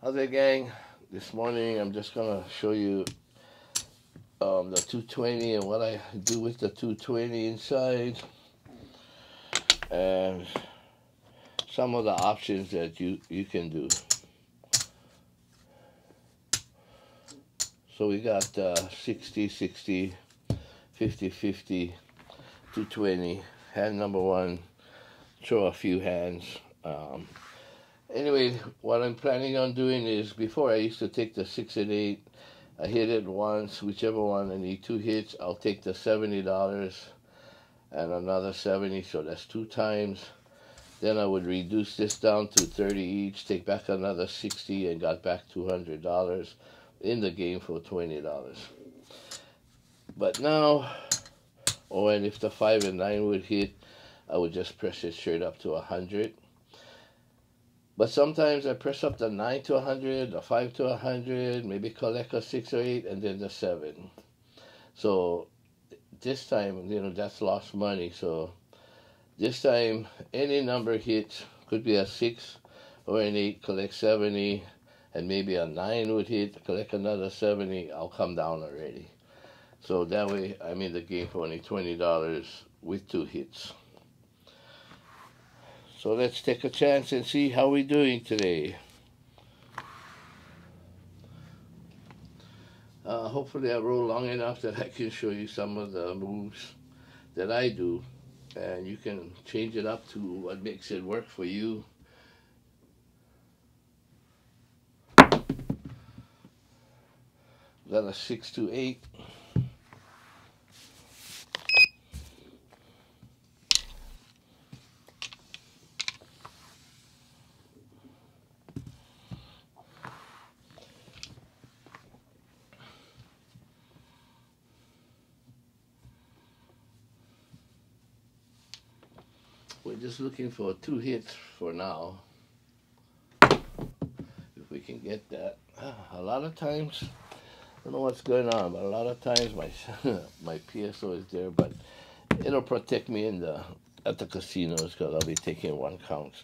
Other gang, this morning I'm just gonna show you the 220 and what I do with the 220 inside, and some of the options that you can do. So we got 60, 60, 50, 50, 220. Hand number one, throw a few hands. Anyway, what I'm planning on doing is, before I used to take the 6 and 8, I hit it once, whichever one. I need 2 hits. I'll take the $70 and another 70, so that's 2 times. Then I would reduce this down to 30 each, take back another 60, and got back $200 in the game for $20. But now, and if the 5 and 9 would hit, I would just press it straight up to 100. But sometimes I press up the 9 to 100, the 5 to 100, maybe collect a 6 or 8, and then the 7. So this time, that's lost money. So this time, any number hits, could be a 6 or an 8, collect 70, and maybe a 9 would hit, collect another 70, I'll come down already. So that way, I'm in the game for only $20 with 2 hits. So let's take a chance and see how we're doing today. Hopefully I roll long enough that I can show you some of the moves that I do, and you can change it up to what makes it work for you. Got a 6 to 8. We're just looking for 2 hits for now, if we can get that. A lot of times, I don't know what's going on, but a lot of times my PSO is there, but it'll protect me at the casinos, because I'll be taking 1 counts.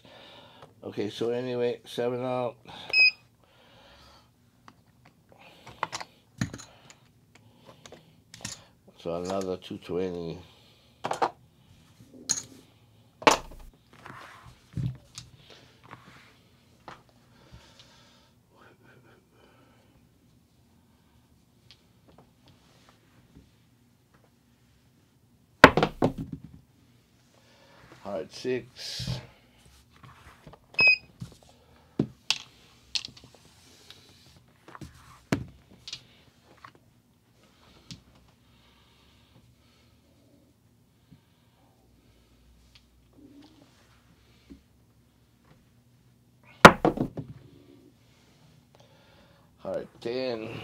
Okay, so anyway, 7 out. So another 220. Hard 6. Hard 10.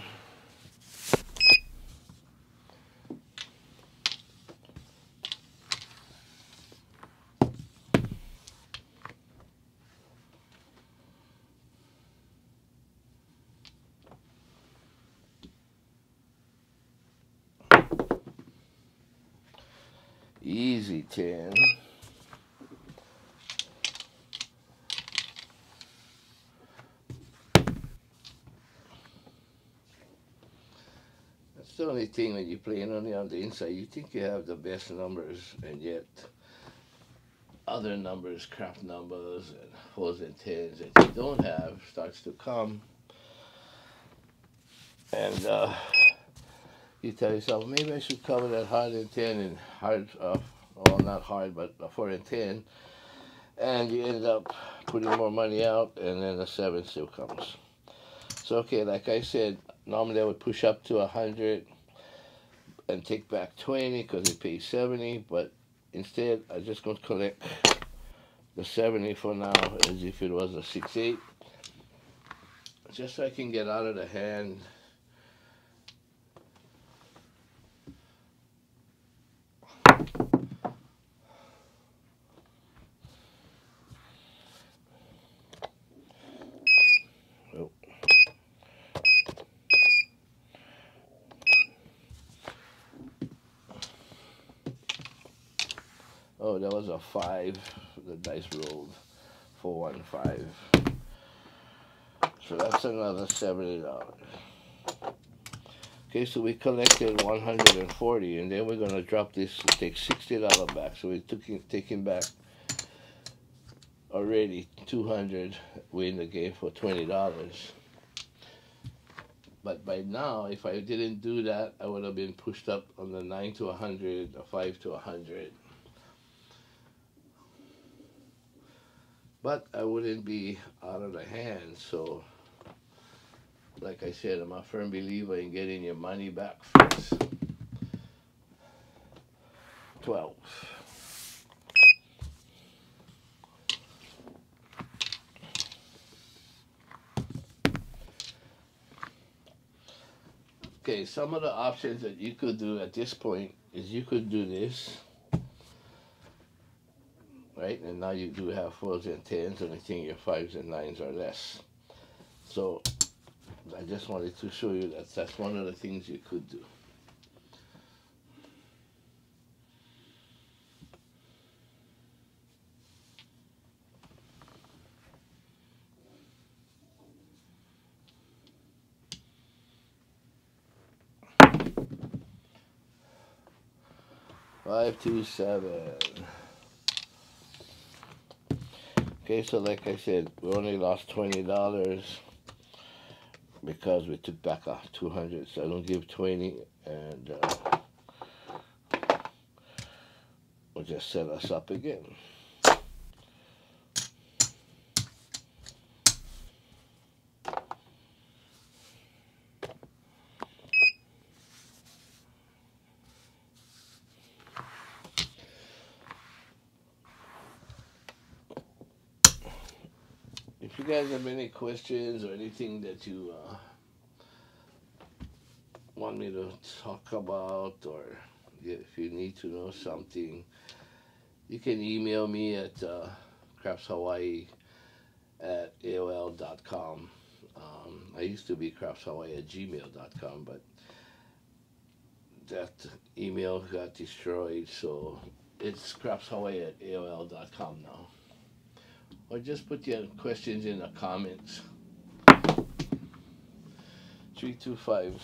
Easy 10. That's the only thing when you're playing only on the inside. You think you have the best numbers, and yet other numbers, crap numbers, and 4s and 10s that you don't have starts to come. And you tell yourself, maybe I should cover that hard and 10 and hard, well, not hard, but 4 and 10. And you end up putting more money out, and then the 7 still comes. So, okay, like I said, normally I would push up to 100 and take back 20 because it pays 70, but instead I'm just going to collect the 70 for now as if it was a 6-8, just so I can get out of the hand. Oh, that was a 5. The dice rolled 4, 1, 5. So that's another $70. Okay, so we collected 140, and then we're gonna drop this to take $60 back. So we're taking back already 200. We in the game for $20. But by now, if I didn't do that, I would have been pushed up on the 9 to 100, the 5 to 100. But I wouldn't be out of the hand. So, like I said, I'm a firm believer in getting your money back first. 12. Okay, some of the options that you could do at this point is you could do this, right? And now you do have 4s and 10s, and I think your 5s and 9s are less. So I just wanted to show you that that's one of the things you could do. Five, 2, 7. Okay, so like I said, we only lost $20 because we took back 200. So I don't give 20, and we'll just set us up again. If you guys have any questions or anything that you want me to talk about, or if you need to know something, you can email me at crapshawaii@aol.com. I used to be crapshawaii@gmail.com, but that email got destroyed, so it's crapshawaii@aol.com now. Or just put your questions in the comments. 325.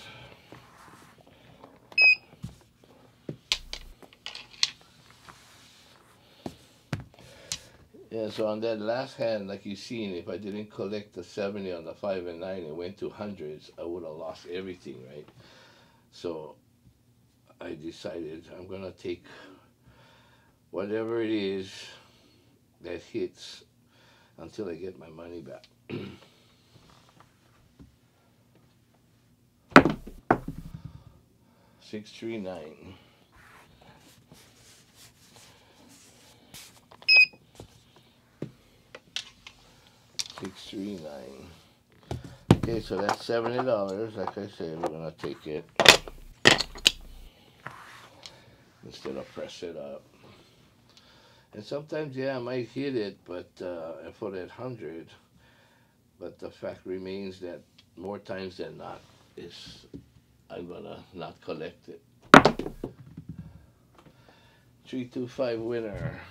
Yeah, so on that last hand, like you seen, if I didn't collect the 70 on the 5 and 9 and went to hundreds, I would have lost everything, right? So I decided I'm gonna take whatever it is that hits until I get my money back. 639. 639. Okay, so that's $70. Like I said, we're gonna take it instead of press it up. And sometimes, yeah, I might hit it, but for that 100. But the fact remains that more times than not, I'm gonna not collect it. 325 winner.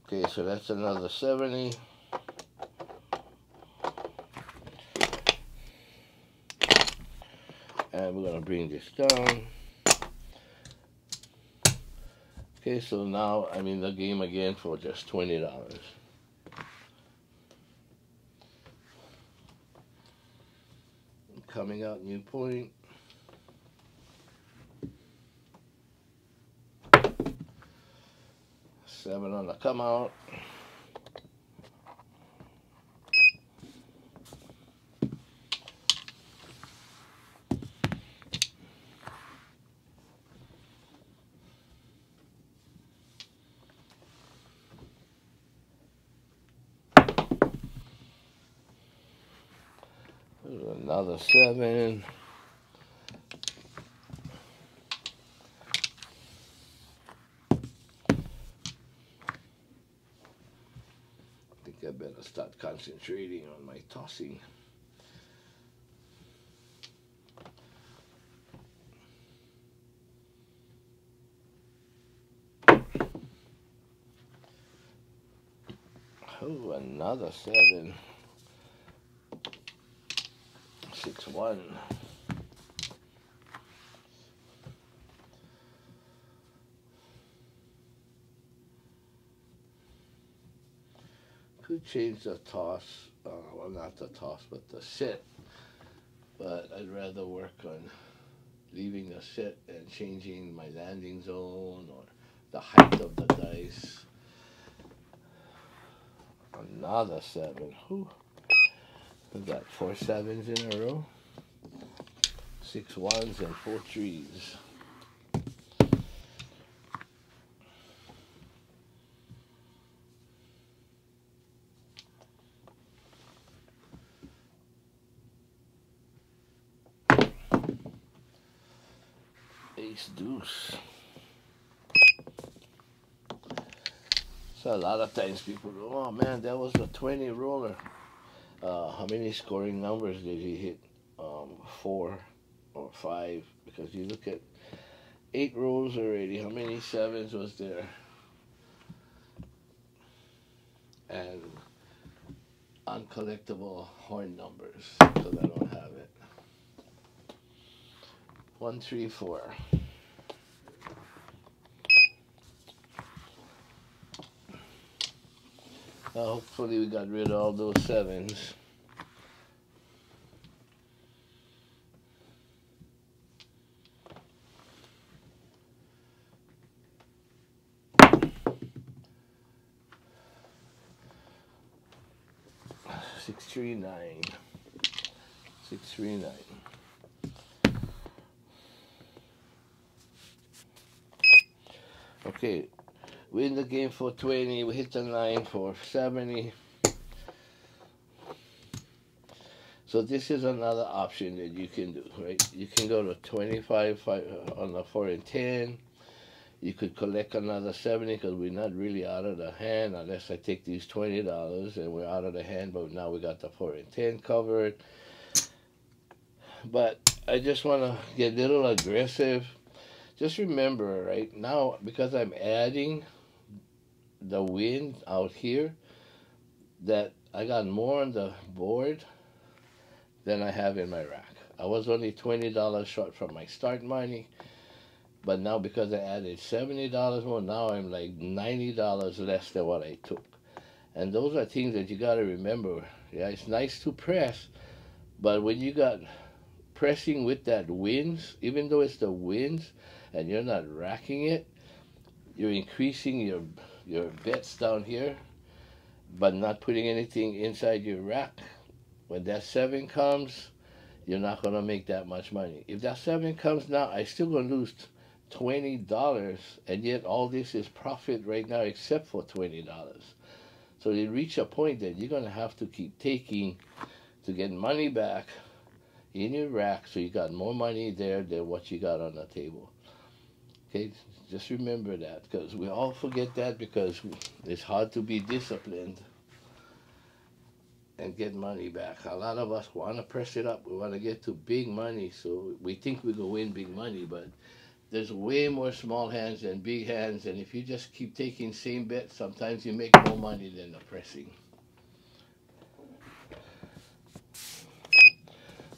Okay, so that's another 70. And we're gonna bring this down. Okay, so now I'm in the game again for just $20. Coming out new point. Seven on the come out. There's another 7. I think I better start concentrating on my tossing. Oh, another 7. 6-1. Could change the toss. Well, not the toss, but the set. But I'd rather work on leaving a set and changing my landing zone or the height of the dice. Another 7. Whew. We got 4 7s in a row. 6 1s and 4 3s. Ace deuce. So a lot of times people go, oh man, that was a 20 roller. How many scoring numbers did he hit? 4 or 5? Because you look at 8 rolls already. How many 7s was there? And uncollectible horn numbers, because I don't have it. 1 3 4. Hopefully we got rid of all those 7s. Six three nine. 639. Okay, win the game for 20. We hit the 9 for 70. So this is another option that you can do, right? You can go to 25 on the 4 and 10. You could collect another 70 because we're not really out of the hand unless I take these $20 and we're out of the hand, but now we got the 4 and 10 covered. But I just want to get a little aggressive. Just remember, right, now because I'm adding the win out here, that I got more on the board than I have in my rack. I was only $20 short from my start money, but now because I added $70 more, now I'm like $90 less than what I took. And those are things that you got to remember. Yeah, it's nice to press, but when you got pressing with that wins, even though it's the wins and you're not racking it, you're increasing your bets down here, but not putting anything inside your rack. When that 7 comes, you're not gonna make that much money. If that 7 comes now, I still gonna lose $20, and yet all this is profit right now except for $20. So you reach a point that you're gonna have to keep taking to get money back in your rack, so you got more money there than what you got on the table. Okay, just remember that, because we all forget that because it's hard to be disciplined and get money back. A lot of us want to press it up. We want to get to big money, so we think we go win big money, but there's way more small hands than big hands, and if you just keep taking same bets, sometimes you make more money than the pressing.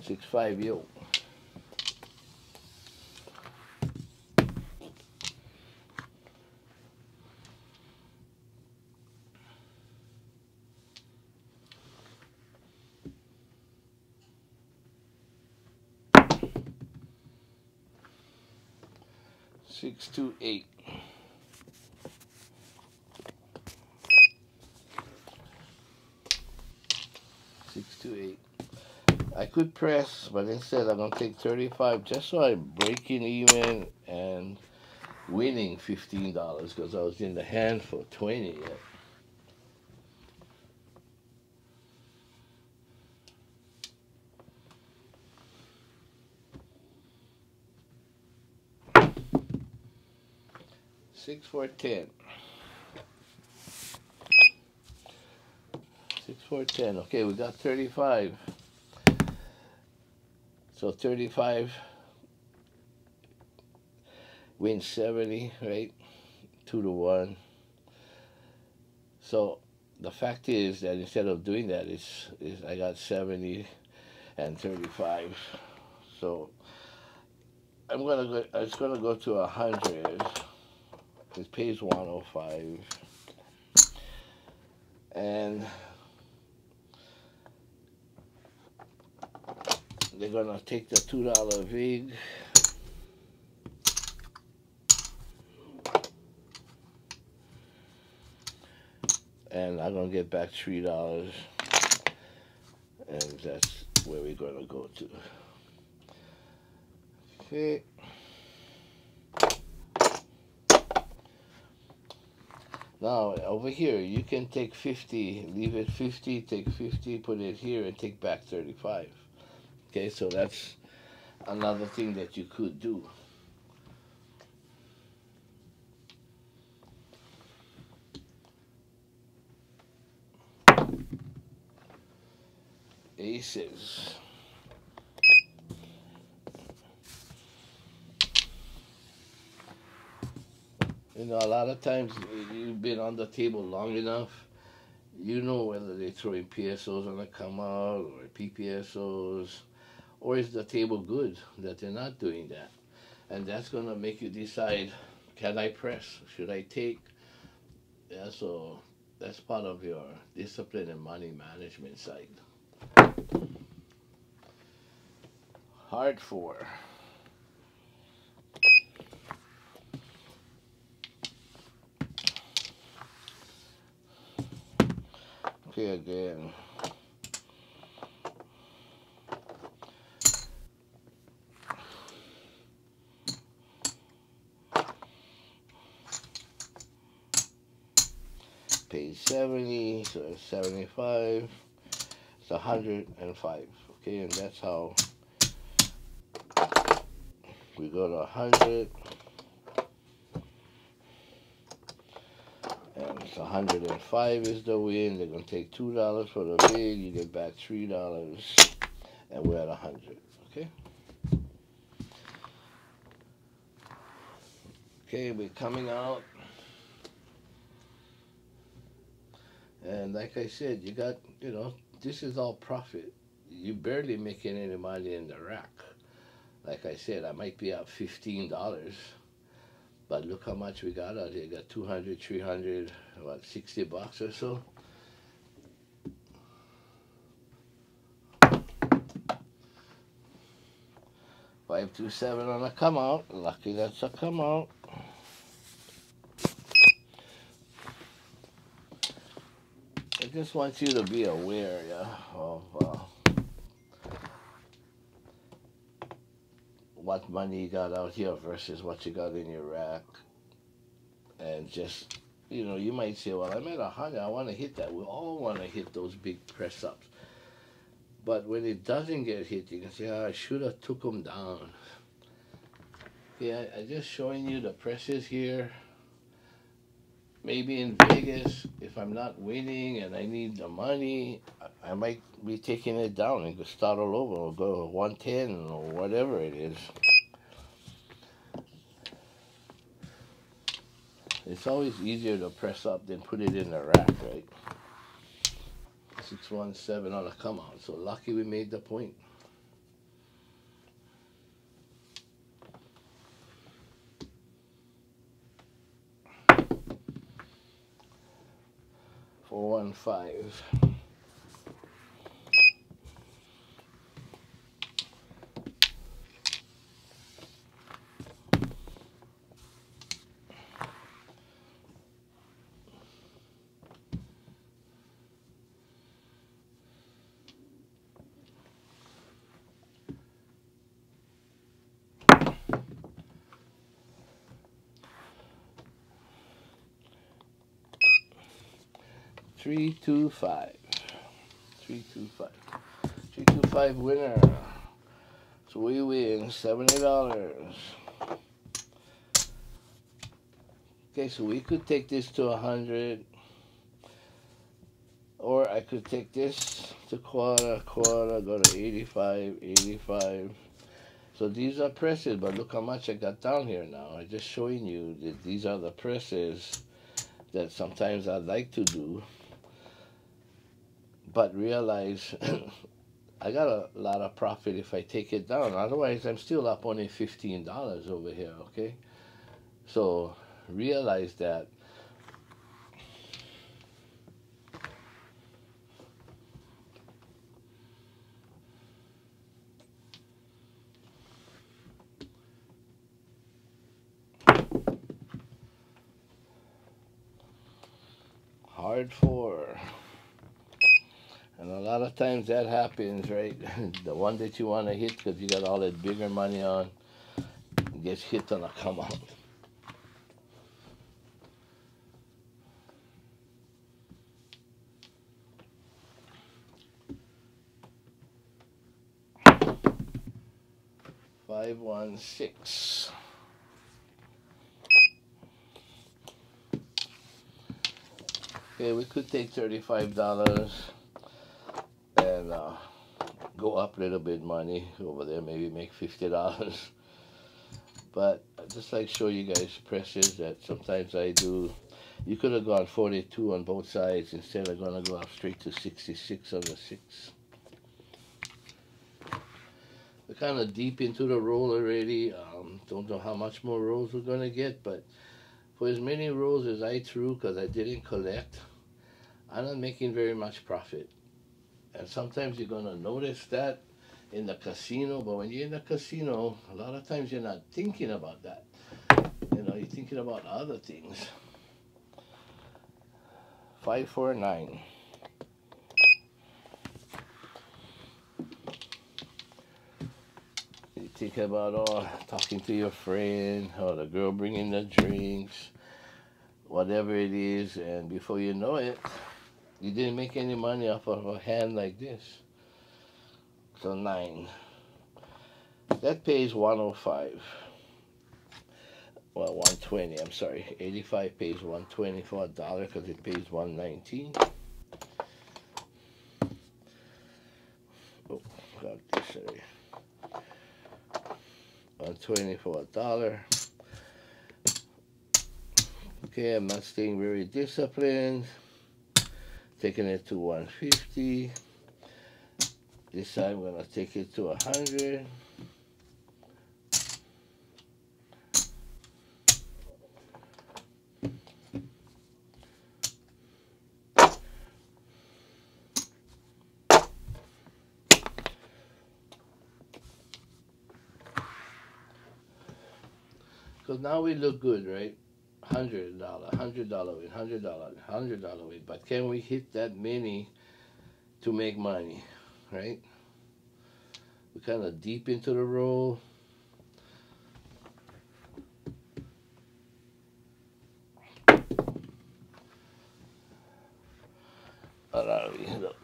6-5 yo. Six to eight. I could press, but instead I'm gonna take 35 just so I'm breaking even and winning $15 because I was in the hand for 20 yet. Six for 10. 6 for 10. Okay, we got 35. So 35 wins 70, right? 2 to 1. So the fact is that instead of doing that, is I got 70 and 35. So I'm gonna go. It's gonna go to 100. It pays 105, and they're gonna take the $2 VIG. And I'm gonna get back $3, and that's where we're gonna go to. Okay. Now over here you can take 50, leave it 50, take 50, put it here, and take back 35. Okay, so that's another thing that you could do. Aces. You know, a lot of times you've been on the table long enough, you know whether they're throwing PSOs on the come out or PPSOs, or is the table good that they're not doing that? And that's going to make you decide, can I press? Should I take? Yeah, so that's part of your discipline and money management side. Hard 4. Okay, again. Page 70, so it's 75. It's 105. Okay, and that's how we go to 100. And it's 105 is the win. They're going to take $2 for the bid. You get back $3. And we're at 100. Okay? Okay, we're coming out. And like I said, you got, you know, this is all profit. You're barely making any money in the rack. Like I said, I might be up $15. But look how much we got out here. Got 200, 300, about $60 or so. $527 on a come out. Lucky that's a come out. I just want you to be aware, yeah, of what money you got out here versus what you got in your rack. And just, you know, you might say, well, I'm at 100, I want to hit that. We all want to hit those big press ups. But when it doesn't get hit, you can say, oh, I should have took them down. Yeah, I'm just showing you the presses here. Maybe in Vegas, if I'm not winning and I need the money, I might be taking it down and start all over or go 110 or whatever it is. It's always easier to press up than put it in the rack, right? 617 on a come out. So lucky we made the point. $415. $325. 325. 325 winner. So we win $70. Okay, so we could take this to 100, or I could take this to quarter, go to 85, 85. So these are presses, but look how much I got down here now. I'm just showing you that these are the presses that sometimes I like to do. but realize I got a lot of profit if I take it down. Otherwise, I'm still up only $15 over here, okay? So realize that. Hard 4. And a lot of times that happens, right? The one that you want to hit because you got all that bigger money on gets hit on a come out. Five, 1, 6. Okay, we could take $35 and go up a little bit money over there, maybe make $50. But I just like show you guys presses that sometimes I do. You could have gone 42 on both sides instead of going to go up straight to 66 on the 6. We're kind of deep into the roll already. Don't know how much more rolls we're going to get, but for as many rolls as I threw, because I didn't collect, I'm not making very much profit. And sometimes you're going to notice that in the casino, but when you're in the casino, a lot of times you're not thinking about that. You know, you're thinking about other things. 5, 4, 9. You think about talking to your friend or the girl bringing the drinks, whatever it is, and before you know it, you didn't make any money off of a hand like this. So 9. That pays 105. Well, 120. I'm sorry. 85 pays 120 for $1 because it pays 119. Oh, got this already. 120 for $1. Okay, I'm not staying very disciplined. Taking it to 150. This time I'm gonna take it to 100. So now we look good, right? $100, $100 win, $100, $100 win. But can we hit that many to make money, right? We're kind of deep into the roll. Look.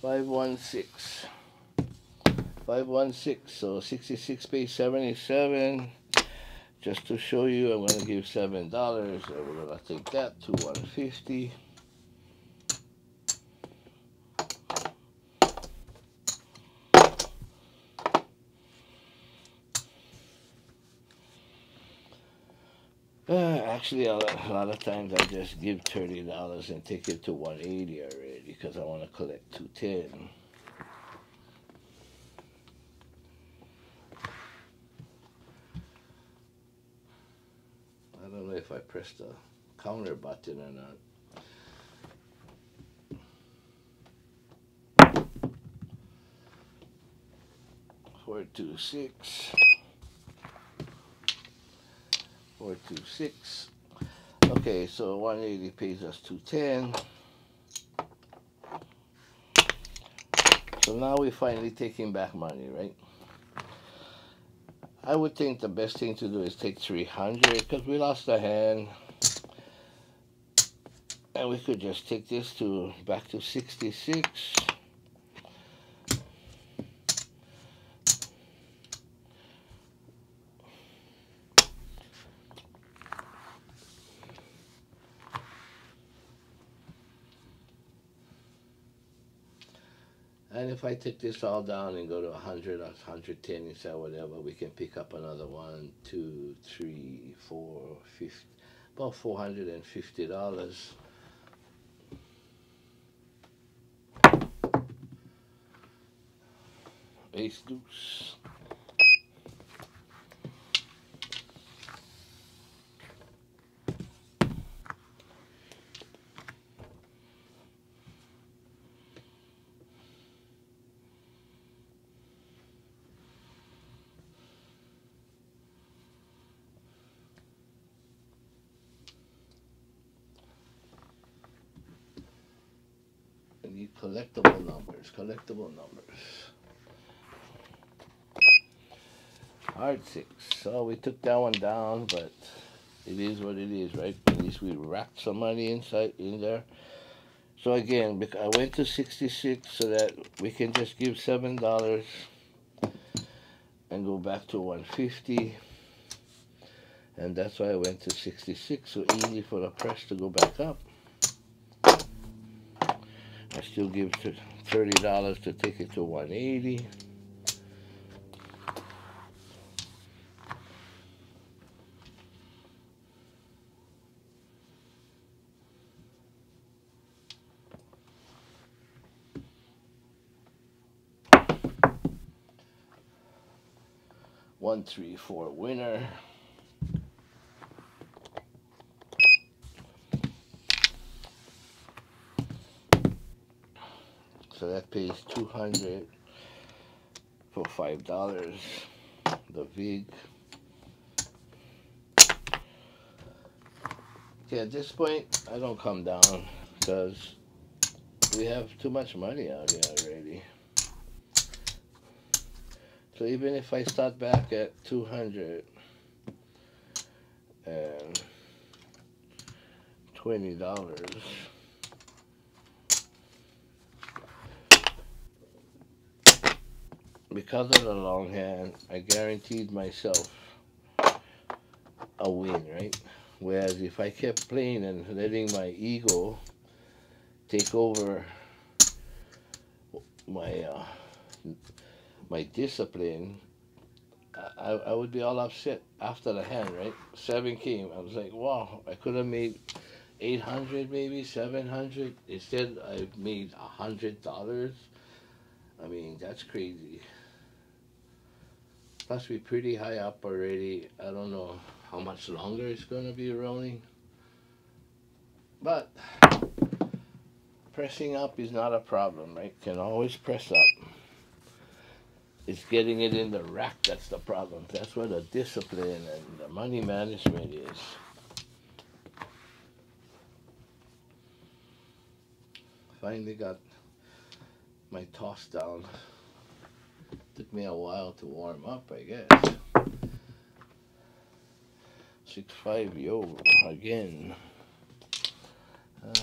516. 516. So 66 pays 77. Just to show you, I'm going to give $7, and we're going to take that to 150. Actually, a lot of times I just give $30 and take it to 180 already because I want to collect 210. I don't know if I pressed the counter button or not. Four, 2, 6. 4, 2, 6. Okay, so 180 pays us 210. So now we're finally taking back money, right? I would think the best thing to do is take 300 because we lost a hand. And we could just take this to back to 66. And if I take this all down and go to 100 or 110 instead of whatever, we can pick up another 1, 2, 3, 4, 50, about $450. Ace deuce. I need collectible numbers, collectible numbers. Hard six. So we took that one down, but it is what it is, right? At least we racked some money inside in there. So again, I went to 66 so that we can just give $7 and go back to 150. And that's why I went to 66, so easy for the press to go back up. I still give $30 to take it to 180. One, three, four winner. So that pays 200 for $5. The VIG. Okay, at this point, I don't come down because we have too much money out here already. So even if I start back at 200 and $20, because of the long hand, I guaranteed myself a win, right? Whereas if I kept playing and letting my ego take over my discipline, I would be all upset after the hand, right? 7 came. I was like, wow, I could have made 800, maybe 700. Instead, I made $100. I mean, that's crazy. Plus, we're pretty high up already. I don't know how much longer it's gonna be rolling, but pressing up is not a problem, right? Can always press up. It's getting it in the rack that's the problem. That's where the discipline and the money management is. Finally got my toss down. Took me a while to warm up, I guess. 6-5, yo, again.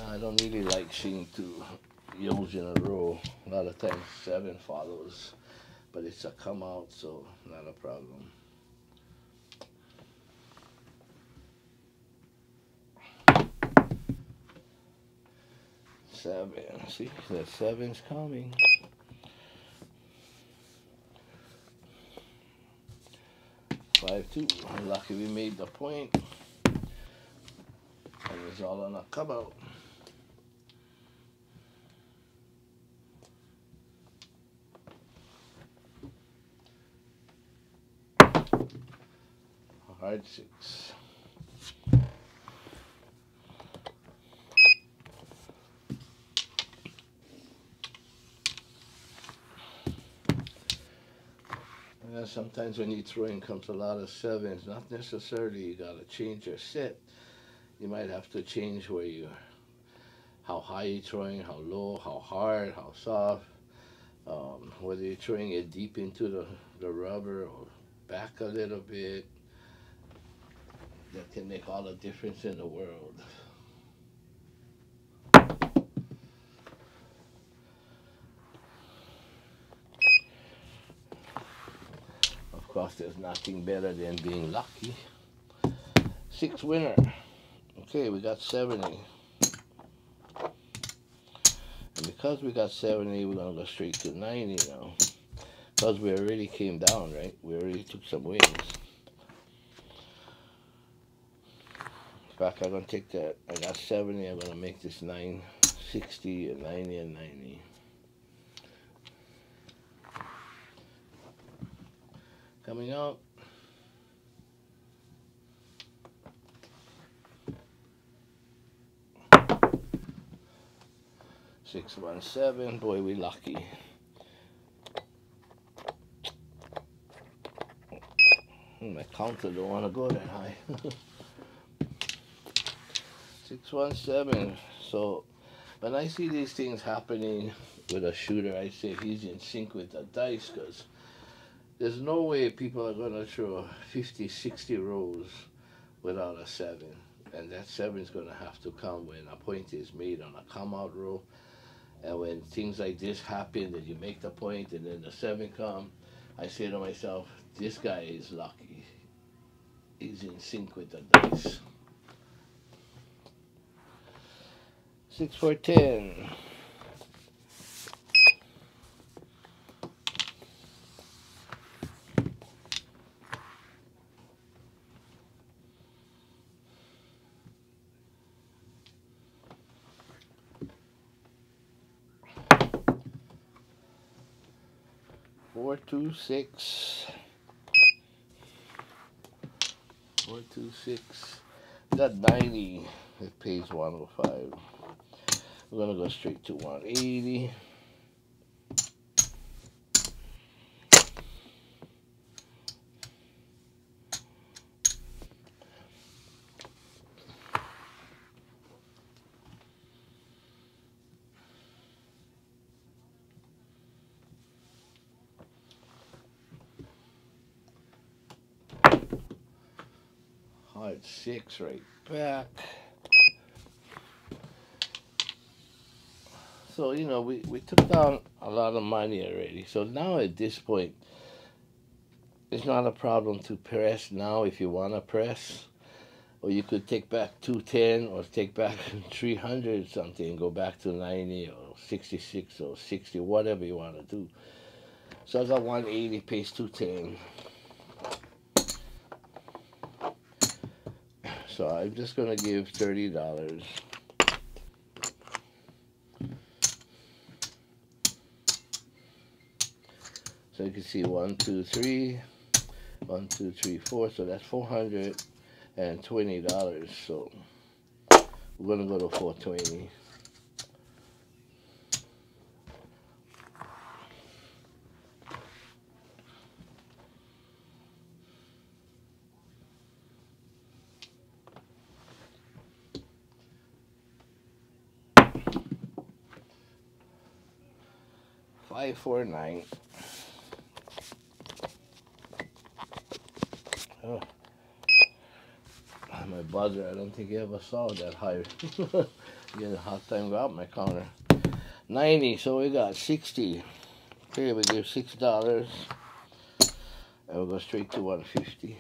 I don't really like seeing 2 yos in a row. A lot of times 7 follows. But it's a come out, so not a problem. Seven. See, the 7's coming. Five, 2. Lucky we made the point. And it's all on a come out. Hard 6. Sometimes when you throw in comes a lot of 7s. Not necessarily you gotta change your set. You might have to change how high you're throwing, how low, how hard, how soft. Whether you're throwing it deep into the rubber or back a little bit. That can make all the difference in the world. Of course, there's nothing better than being lucky. 6 winner. Okay, we got 70. And because we got 70, we're going to go straight to 90 now. Because we already came down, right? We already took some wins. In fact, I'm going to take that. I got 70. I'm going to make this 960 and 90 and 90. Coming out. 617. Boy, we lucky. My counter don't want to go that high. 617. So when I see these things happening with a shooter, I say he's in sync with the dice, because there's no way people are going to throw 50, 60 rows without a 7. And that 7 is going to have to come when a point is made on a come out row. And when things like this happen, that you make the point and then the 7 come, I say to myself, this guy is lucky. He's in sync with the dice. 6 for 10. Four, 2, 6. 4, 2, 6. Got 90. It pays 105. We're gonna go straight to 180. Hard 6 right back. So, you know, we took down a lot of money already. So now at this point, it's not a problem to press now if you want to press. Or you could take back 210 or take back 300 something, go back to 90 or 66 or 60, whatever you want to do. So I got 180, pays 210. So I'm just going to give $30. So you can see 1, 2, 3, 1, 2, 3, 4. So that's $420. So we're gonna go to 420. $549. Oh. My buzzer, I don't think he ever saw that high. Get a hard time go out my counter. 90, so we got 60. Okay, we give $6. And we'll go straight to 150.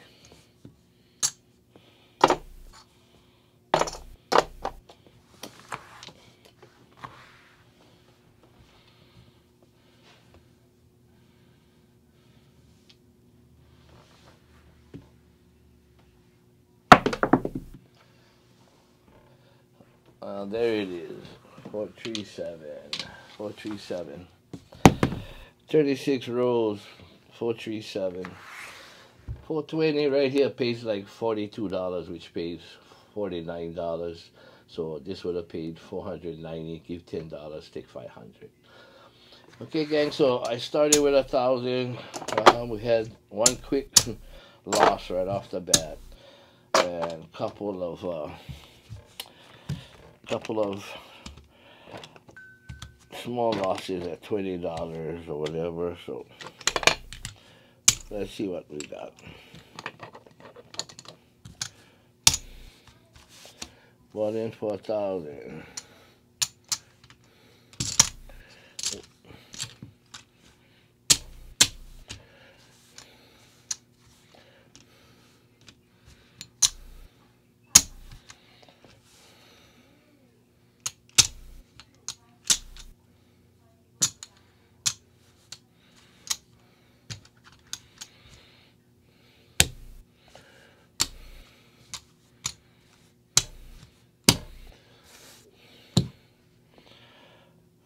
There it is. 437. 437. 36 rolls. 437. 420 right here pays like $42, which pays $49. So this would have paid $490. Give $10, take $500. Okay, gang. So I started with 1,000. We had one quick loss right off the bat, and couple of small losses at $20 or whatever. So let's see what we got. Bought in for 1,000.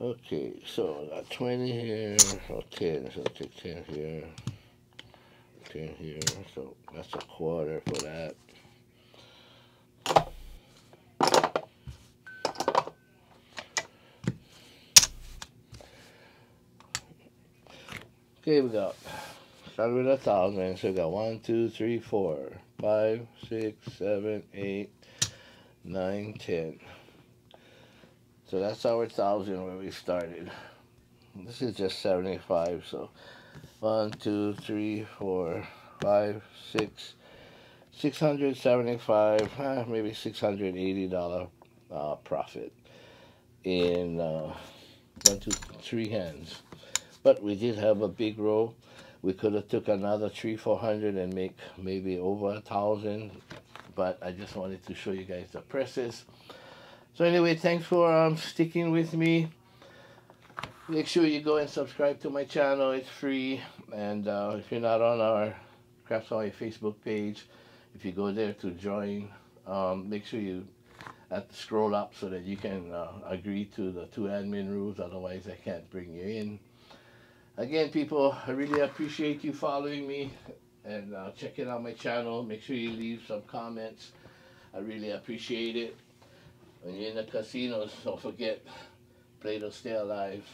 Okay, so I got 20 here, or 10, so I'll take 10 here, Okay, here, so that's a quarter for that. Okay, we got start with 1,000. So we got 1, 2, 3, 4, 5, 6, 7, 8, 9, 10. So that's our 1,000 where we started. This is just 75. So 1, 2, 3, 4, 5, 6, 675, maybe $680 profit in 1, 2, 3 hands. But we did have a big row. We could have took another 300-400 and make maybe over 1,000. But I just wanted to show you guys the presses. So anyway, thanks for sticking with me. Make sure you go and subscribe to my channel. It's free. And if you're not on our Craft Hawaii Facebook page, if you go there to join, make sure you scroll up so that you can agree to the 2 admin rules. Otherwise, I can't bring you in. Again, people, I really appreciate you following me and checking out my channel. Make sure you leave some comments. I really appreciate it. When you're in the casinos, don't forget, play to stay alive.